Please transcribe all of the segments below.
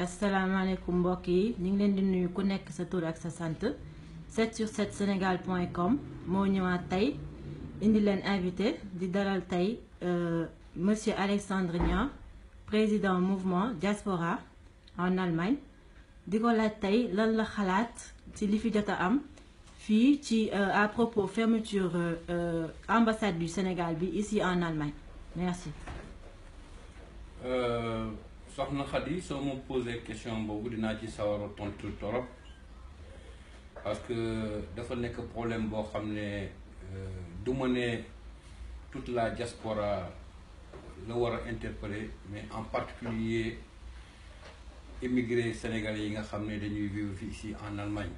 asalaamaaleykum mbokk yi ñu ngi leen di nuyu ku nekk sa tur ak sa sant 7sur7senegal.com moo ñëwaat tey indi leen invité di dalal tey monsieur Alexandre Niang président mouvement Diaspora en Allemagne di ko laaj tey lan la xalaat ci li fi jot a am fii ci à propos fermeture ambassade du Sénégal bi ici en Allemagne merci. soxna Khady soo ma posé question boobu dinaa ci sawar a tontu torop parce que dafa nekk problème boo xam ne du ma ne toute la diaspora la war a interpeller mais en particulier immigrés sénégalais yi nga xam ne dañuy vivre ici en Allemagne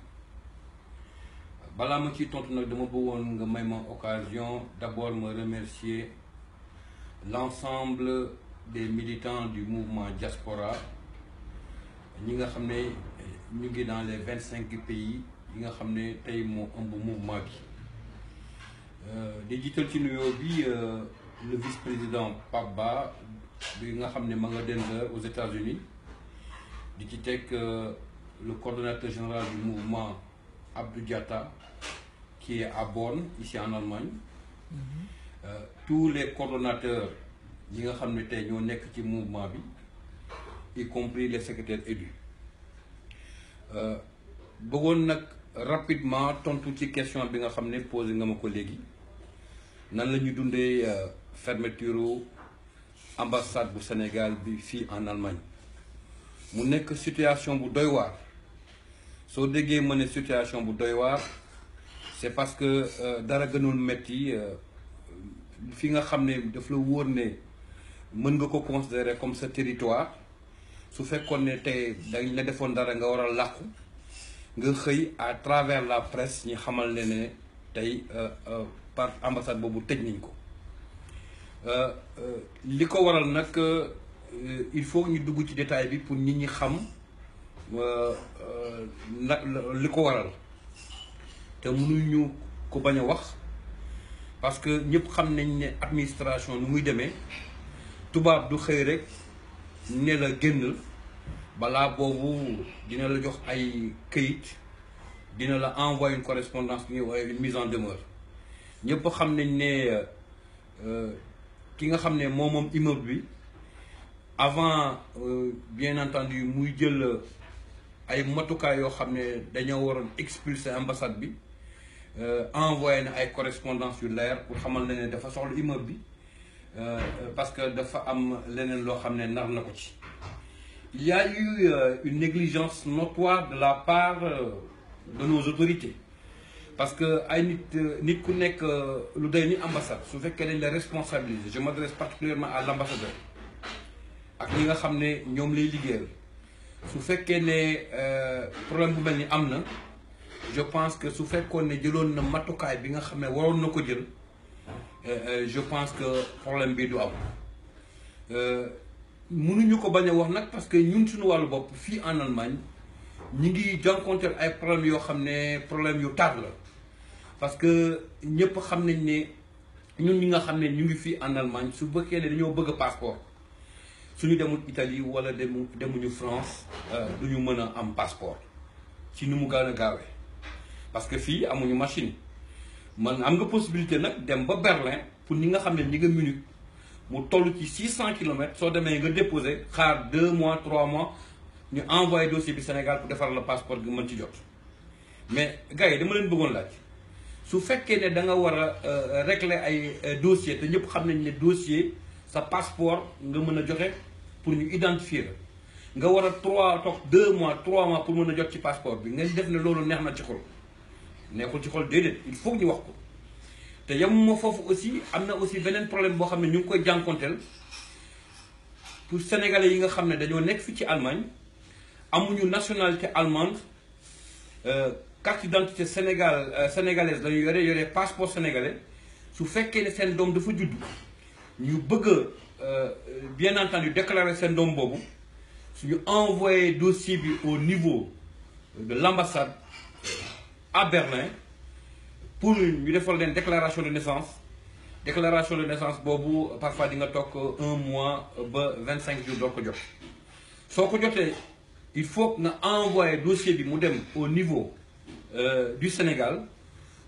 balaa ma ciy tontu nag dama bëggoon nga may ma occasion d'abord me remercier l'ensemble des militants du mouvement Diaspora ñi nga xam ne ñu ngi dans les 25 pays yi nga xam ne tey moo ëmb mouvement bi di jiital ci nuyoo bi le vice-président Pape Ba bi nga xam ne ma nga dend aux États-Unis di ci teg le coordonnateur général du mouvement Abdou Diatta qui est à Bonn ici en Allemagne tous les coordonnateurs ñi nga xam ne tey ñoo nekk ci mouvement bi y compris les secrétaires élus bëggoon nag rapidement tontu ci question bi nga xam ne posé nga ma ko léegi nan la ñu dundee fermeture ambassade bu Sénégal bi fii en Allemagne mu nekk situation bu doy waar soo déggee ma ne situation bu doy waar c'est parce que dara gënul metti fi nga xam ne daf la wóor ne mën nga ko considérer comme sa territoire su fekkoon ne tey dañ la defoon dara nga war a làqu nga xëy à travers la presse ñi xamal ne tey par ambassade boobu tëj nañ ko li ko waral nag il faut ñu dugg ci détail bi pour nit ñi xam nag li ko waral te mënuñu ko bañ a wax parce que ñëpp xam nañ ne administration nu muy demee tubaab du xëy rek ne la génnal balaa boobu dina la jox ay këyit dina la envoyer une correspondance bi ñuy woowee une mise en demeure ñëpp xam nañ ne ki nga xam ne moom immeuble bi avant bien entendu muy jël ay matukaay yoo xam ne dañoo waroon expulser ambassade bi envoyé na ay correspondance yu leer pour xamal ne dafa soxla immeuble bi parce que dafa am leneen loo xam ne nar na ko ci. Il y a eu une négligence notoire de la part de nos autorités parce que ay nit ku nekk lu day ni ambassade su fekkee dañ la responsabiliser je m'adresse particulièrement à l'ambassadeur ak ñi nga xam ne ñoom lay liggéeyal su fekkee ne problème bu mel ni am na je pense que su fekkoon ne jëloon na matukaay bi nga xam ne waroon na ko jël je pense que problème bi du am mënuñu ko bañ a wax nag parce que ñun suñu wàllu bopp fii en Allemagne ñi ngi jànkonteel ay problèmes yoo xam ne problème yu tar la parce que ñëpp xam nañ ne ñun ñi nga xam ne ñu ngi fii en Allemagne su bëggee ne dañoo bëgg passeport suñu demul Italie wala demuñu France duñu mën a am passeport ci nu mu gën a gaawee parce que fii amuñu machine man am nga possibilité nag dem ba Berlin pour ñi nga xam ne ñi nga Munich mu toll ci 600 kilomètres soo demee nga déposer xaar 2 mois 3 mois ñu envoyé dossier bi Sénégal pour defar la passeport gi mën ci jot mais gars yi dama leen bëggoon laaj su fekkee ne da nga war a régler ay dossier te ñëpp xam nañ ne dossier sa passeport nga mën a joxe pour ñu identifier la nga war a 2 mois 3 mois pour mën a jot ci passeport bi nga def ne loolu neex na ci xol neexul ci xol déedéet il faut ñu wax ko te yamuma foofu aussi am na aussi beneen problème boo xam ne ñu ngi koy jànkonteel pour sénégalais yi nga xam ne dañoo nekk fii ci Allemagne amuñu nationalité allemande carte d'identité sénégalaise dañu yore passeport sénégalais su fekkee ne seen doom dafa judd ñu bëgg bien entendu déclarer seen doom boobu suñu envoyé dossier bi au niveau de l'ambassade à Berlin pour ñu defal leen déclaration de naissance boobu parfois di nga toog 1 mois ba 25 jours doo ko jot soo ko jotee il faut que nga envoyer dossier bi mu dem au niveau du Sénégal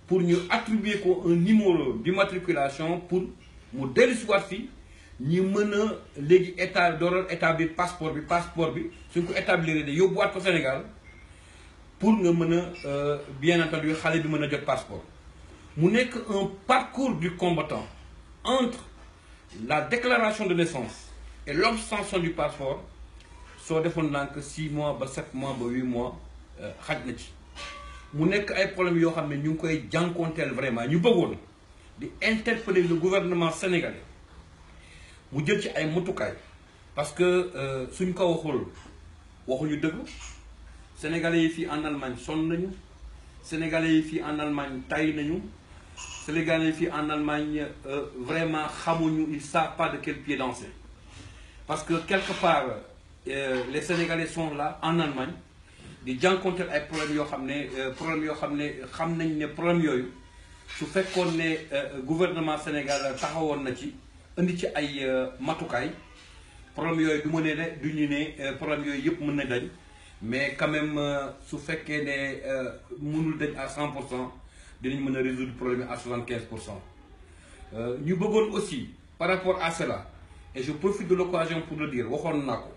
pour ñu attribuer ko un numéro d'immatriculation pour mu dellusiwaat fi ñu mën a léegi état dooral établir passeport bi suñ ko établir de yóbbuwaat ko Sénégal pour nga mën a bien entendu xale bi mën a jot passeport. mu nekk un parcours du combattant entre la déclaration de naissance et l'obtention du passeport soo defoon nank 6 mois ba 7 mois ba 8 mois xaj na ci. mu nekk ay problèmes yoo xam ne ñu ngi koy jànkoonteel vraiment ñu bëggoon di interpeller le gouvernement sénégalais mu jël ci ay motukaay parce que suñ ko waxuñu dëgg. Sénégalais yi fii en Allemagne sonn nañu Sénégalais yi fii en Allemagne tay nañu Sénégalais yi fii en Allemagne vraiment xamuñu, ils savent pas de quel pied danser parce que quelque part les Sénégalais sont là en Allemagne di jànkonteel ay problèmes yoo xam ne xam nañ ne problème yooyu su fekkoon ne gouvernement Sénégal taxawoon na ci indi ci ay matukaay problème yooyu du ma ne du ñu ne problème yooyu yëpp mën na dañ. Mais quand même su fekkee ne mënul dañ à 100% dinañ mën a résoudre le problème à 75%. ñu bëggoon aussi par rapport à cela et je profite de l'occasion pour le dire waxoon naa ko